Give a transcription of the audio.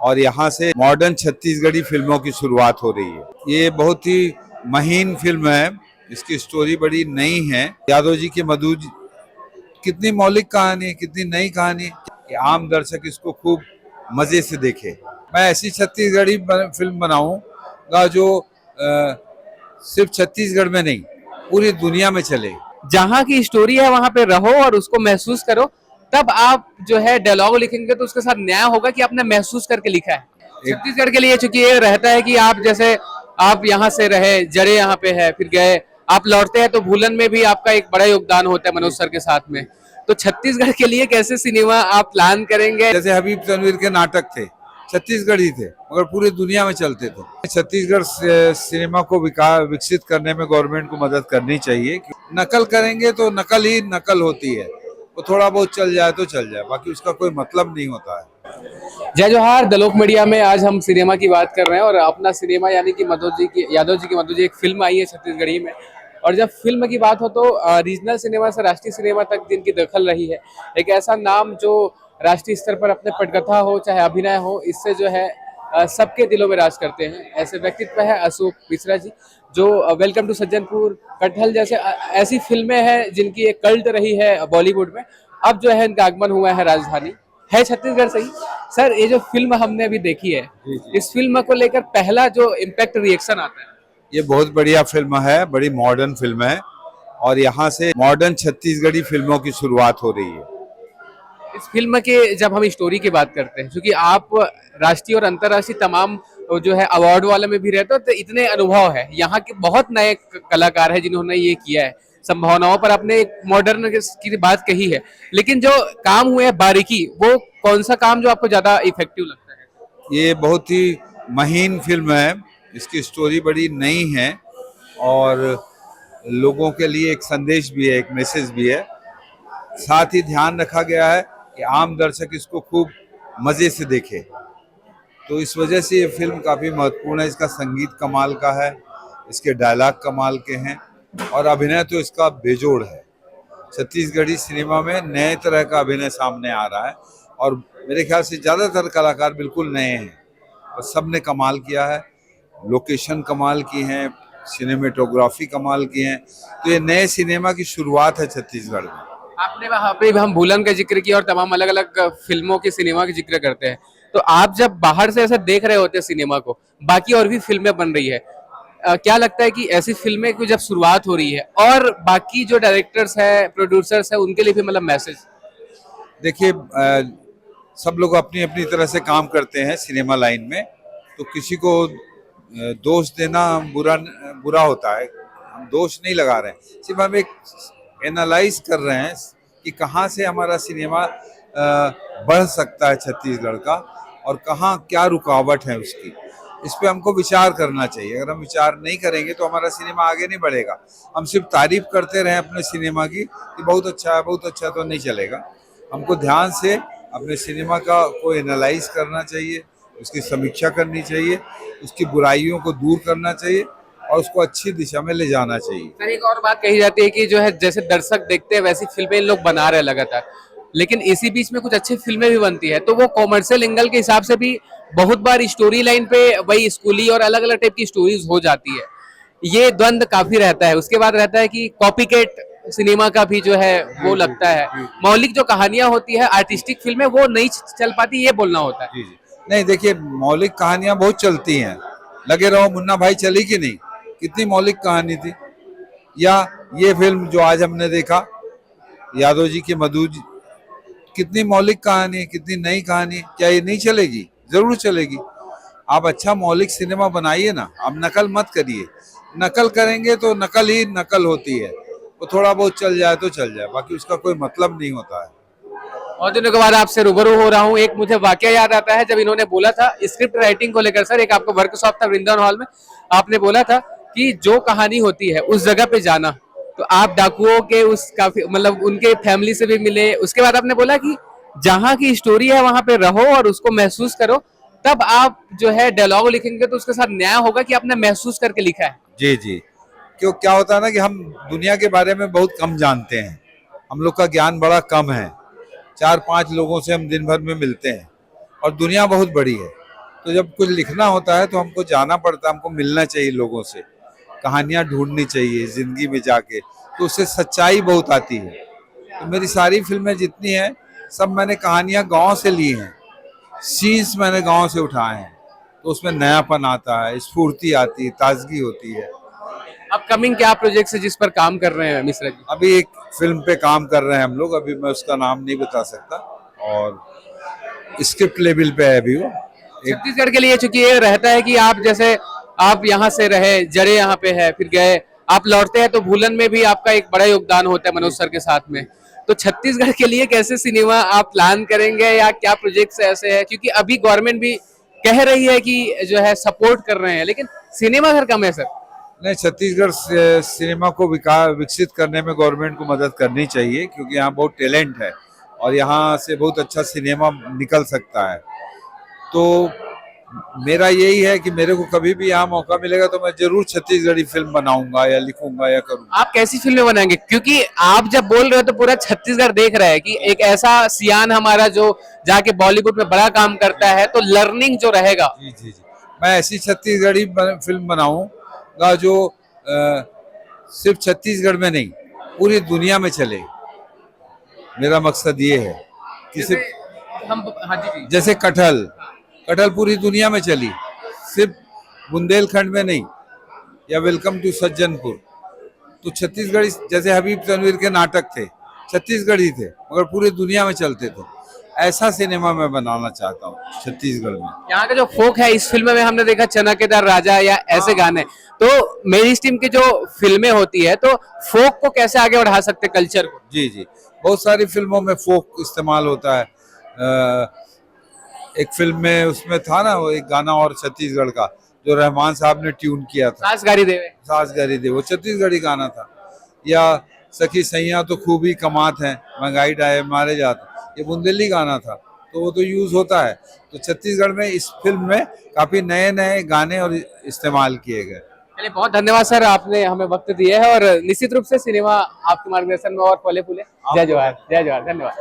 और यहाँ से मॉडर्न छत्तीसगढ़ी फिल्मों की शुरुआत हो रही है। ये बहुत ही महीन फिल्म है, इसकी स्टोरी बड़ी नई है। यादव जी की मधु कितनी मौलिक कहानी है, कितनी नई कहानी है कि आम दर्शक इसको खूब मजे से देखे। मैं ऐसी छत्तीसगढ़ी फिल्म बनाऊंगा जो सिर्फ छत्तीसगढ़ में नहीं, पूरी दुनिया में चले। जहाँ की स्टोरी है वहां पे रहो और उसको महसूस करो, तब आप जो है डायलॉग लिखेंगे तो उसके साथ न्याय होगा कि आपने महसूस करके लिखा है। छत्तीसगढ़ के लिए चूंकि ये रहता है कि आप जैसे आप यहाँ से रहे, जड़े यहाँ पे है, फिर गए, आप लौटते हैं तो भूलन में भी आपका एक बड़ा योगदान होता है मनोज सर के साथ में। तो छत्तीसगढ़ के लिए कैसे सिनेमा आप प्लान करेंगे? जैसे हबीब तनवीर के नाटक थे, छत्तीसगढ़ी थे मगर पूरी दुनिया में चलते थे। छत्तीसगढ़ सिनेमा को विकसित करने में गवर्नमेंट को मदद करनी चाहिए। नकल करेंगे तो नकल ही नकल होती है, वो थोड़ा बहुत चल जाए तो चल जाए, बाकी उसका कोई मतलब नहीं होता है। जय जोहार। दलोक मीडिया में आज हम सिनेमा की बात कर रहे हैं और अपना सिनेमा यानी कि यादव जी की मधु जी एक फिल्म आई है छत्तीसगढ़ी में। और जब फिल्म की बात हो तो रीजनल सिनेमा से राष्ट्रीय सिनेमा तक जिनकी दखल रही है, एक ऐसा नाम जो राष्ट्रीय स्तर पर अपने पटकथा हो चाहे अभिनय हो, इससे जो है सबके दिलों में राज करते हैं। ऐसे व्यक्तित्व है अशोक मिश्रा जी, जो वेलकम टू सज्जनपुर, कटहल जैसे ऐसी फिल्में हैं जिनकी एक कल्ट रही है बॉलीवुड में। अब जो है इनका आगमन हुआ है राजधानी, है छत्तीसगढ़ से ही। सर, ये जो फिल्म हमने अभी देखी है, इस फिल्म को लेकर पहला जो इम्पैक्ट रिएक्शन आता है? ये बहुत बढ़िया फिल्म है, बड़ी मॉडर्न फिल्म है और यहाँ से मॉडर्न छत्तीसगढ़ी फिल्मों की शुरुआत हो रही है। इस फिल्म के जब हम स्टोरी की बात करते हैं, क्योंकि आप राष्ट्रीय और अंतर्राष्ट्रीय तमाम जो है अवार्ड वाले में भी रहते हो, तो इतने अनुभव है, यहाँ के बहुत नए कलाकार हैं जिन्होंने ये किया है। संभावनाओं पर आपने एक मॉडर्न की बात कही है, लेकिन जो काम हुए हैं बारीकी, वो कौन सा काम जो आपको ज्यादा इफेक्टिव लगता है? ये बहुत ही महीन फिल्म है, इसकी स्टोरी बड़ी नई है और लोगों के लिए एक संदेश भी है, एक मैसेज भी है। साथ ही ध्यान रखा गया है कि आम दर्शक इसको खूब मजे से देखे, तो इस वजह से ये फिल्म काफ़ी महत्वपूर्ण है। इसका संगीत कमाल का है, इसके डायलॉग कमाल के हैं और अभिनय तो इसका बेजोड़ है। छत्तीसगढ़ी सिनेमा में नए तरह का अभिनय सामने आ रहा है और मेरे ख्याल से ज़्यादातर कलाकार बिल्कुल नए हैं और सब ने कमाल किया है। लोकेशन कमाल की हैं, सिनेमेटोग्राफी कमाल की हैं, तो ये नए सिनेमा की शुरुआत है छत्तीसगढ़ में। आपने वहाँ पे हम भूलन का जिक्र किया और तमाम अलग अलग फिल्मों के सिनेमा का जिक्र करते हैं, तो आप जब बाहर से ऐसे देख रहे होते हैं सिनेमा को, बाकी और भी फिल्में बन रही है, क्या लगता है कि ऐसी फिल्में की जब शुरुआत हो रही है और बाकी जो डायरेक्टर्स है, प्रोड्यूसर्स है, उनके लिए भी मतलब मैसेज? देखिए, सब लोग अपनी अपनी तरह से काम करते हैं सिनेमा लाइन में, तो किसी को दोष देना बुरा होता है। हम दोष नहीं लगा रहे हैं, सिर्फ हम एक एनालाइज कर रहे हैं कि कहाँ से हमारा सिनेमा बढ़ सकता है छत्तीसगढ़ का और कहाँ क्या रुकावट है उसकी। इस पे हमको विचार करना चाहिए। अगर हम विचार नहीं करेंगे तो हमारा सिनेमा आगे नहीं बढ़ेगा। हम सिर्फ तारीफ करते रहें अपने सिनेमा की कि बहुत अच्छा है, बहुत अच्छा है, तो नहीं चलेगा। हमको ध्यान से अपने सिनेमा का को एनालाइज करना चाहिए, उसकी समीक्षा करनी चाहिए, उसकी बुराइयों को दूर करना चाहिए और उसको अच्छी दिशा में ले जाना चाहिए। सर, एक और बात कही जाती है कि जो है जैसे दर्शक देखते हैं वैसी फिल्में लोग बना रहे हैं लगातार, लेकिन इसी बीच में कुछ अच्छी फिल्में भी बनती है, तो वो कॉमर्शियल एंगल के हिसाब से भी बहुत बार स्टोरी लाइन पे वही स्कूली और अलग अलग टाइप की स्टोरीज हो जाती है। ये द्वंद काफी रहता है। उसके बाद रहता है कि कॉपीकेट सिनेमा का भी जो है वो लगता है, मौलिक जो कहानियां होती है, आर्टिस्टिक फिल्में, वो नहीं चल पाती, ये बोलना होता है। जी जी, नहीं, देखिए, मौलिक कहानियां बहुत चलती हैं। लगे रहो मुन्ना भाई चली कि नहीं, कितनी मौलिक कहानी थी। या ये फिल्म जो आज हमने देखा, यादव जी की मधु, कितनी मौलिक कहानी है, कितनी नई कहानी है। क्या ये नहीं चलेगी? जरूर चलेगी। आप अच्छा मौलिक सिनेमा बनाइए ना, आप नकल मत करिए। नकल करेंगे तो नकल ही नकल होती है, वो थोड़ा बहुत चल जाए तो चल जाए, बाकी उसका कोई मतलब नहीं होता है। और दिनों के बाद आपसे रूबरू हो रहा हूँ, एक मुझे वाकया याद आता है जब इन्होंने बोला था स्क्रिप्ट राइटिंग को लेकर। सर, एक आपको वर्कशॉप था वृंदावन हॉल में, आपने बोला था कि जो कहानी होती है उस जगह पे जाना, तो आप डाकुओं के उस काफी मतलब उनके फैमिली से भी मिले। उसके बाद आपने बोला कि जहाँ की स्टोरी है वहां पे रहो और उसको महसूस करो, तब आप जो है डायलॉग लिखेंगे तो उसके साथ न्याय होगा कि आपने महसूस करके लिखा है। जी जी, क्यों क्या होता है ना कि हम दुनिया के बारे में बहुत कम जानते हैं, हम लोग का ज्ञान बड़ा कम है। 4-5 लोगों से हम दिन भर में मिलते हैं और दुनिया बहुत बड़ी है। तो जब कुछ लिखना होता है तो हमको जाना पड़ता है, हमको मिलना चाहिए लोगों से, कहानियाँ ढूंढनी चाहिए जिंदगी में जाके, तो उससे सच्चाई बहुत आती है। तो मेरी सारी फिल्में जितनी हैं सब मैंने कहानियाँ गांव से ली हैं, सीन्स मैंने गांव से उठाए हैं, तो उसमें नयापन आता है, स्फूर्ति आती है, ताजगी होती है। अपकमिंग क्या प्रोजेक्ट है जिस पर काम कर रहे हैं मिश्रा जी? अभी एक फिल्म पे काम कर रहे हैं हम लोग, अभी मैं उसका नाम नहीं बता सकता, और स्क्रिप्ट लेवल पे है अभी वो एक। छत्तीसगढ़ के लिए चूंकि ये रहता है कि आप जैसे आप यहाँ से रहे, जड़े यहाँ पे है, फिर गए, आप लौटते हैं तो भूलन में भी आपका एक बड़ा योगदान होता है मनोज सर के साथ में। तो छत्तीसगढ़ के लिए कैसे सिनेमा आप प्लान करेंगे या क्या प्रोजेक्ट्स ऐसे हैं, क्योंकि अभी गवर्नमेंट भी कह रही है कि जो है सपोर्ट कर रहे हैं, लेकिन सिनेमा घर कम है सर। नहीं, छत्तीसगढ़ सिनेमा को विकसित करने में गवर्नमेंट को मदद करनी चाहिए, क्योंकि यहाँ बहुत टैलेंट है और यहाँ से बहुत अच्छा सिनेमा निकल सकता है। तो मेरा यही है कि मेरे को कभी भी यहाँ मौका मिलेगा तो मैं जरूर छत्तीसगढ़ी फिल्म बनाऊंगा या लिखूंगा या करूंगा। आप कैसी फिल्में बनाएंगे, क्योंकि आप जब बोल रहे हो तो पूरा छत्तीसगढ़ देख रहा है कि एक ऐसा सियान हमारा जो जाके बॉलीवुड में बड़ा काम करता है, तो लर्निंग जो रहेगा। जी जी जी, मैं ऐसी छत्तीसगढ़ी फिल्म बनाऊंगा जो सिर्फ छत्तीसगढ़ में नहीं पूरी दुनिया में चले। मेरा मकसद ये है कि जैसे सिर्फ हम, हाँ जी जी, जैसे कटहल कटहल पूरी दुनिया में चली, सिर्फ बुंदेलखंड में नहीं, या वेलकम टू सज्जनपुर, तो छत्तीसगढ़ी, जैसे हबीब तनवीर के नाटक थे छत्तीसगढ़ी थे मगर पूरी दुनिया में चलते थे। ऐसा सिनेमा मैं बनाना चाहता हूँ छत्तीसगढ़ में। यहाँ का जो फोक है, इस फिल्म में हमने देखा चनाकेदार राजा या ऐसे गाने, तो मेरी स्ट्रीम की जो फिल्में होती है तो फोक को कैसे आगे बढ़ा सकते कल्चर को? जी जी, बहुत सारी फिल्मों में फोक इस्तेमाल होता है। एक फिल्म में उसमें था ना वो एक गाना और छत्तीसगढ़ का जो रहमान साहब ने ट्यून किया था, सासगारी देवे। सास गरी दे, वो छत्तीसगढ़ी गाना था। या सखी सैया तो खूब ही कमात है, महंगाई डाए मारे जात, ये बुंदेली गाना था, तो वो तो यूज होता है। तो छत्तीसगढ़ में इस फिल्म में काफी नए नए गाने और इस्तेमाल किए गए। चलिए, बहुत धन्यवाद सर, आपने हमें वक्त दिया है और निश्चित रूप से सिनेमा आपके मार्गदर्शन में और फले फूले। जय जवाहर, जय जवाहर, धन्यवाद।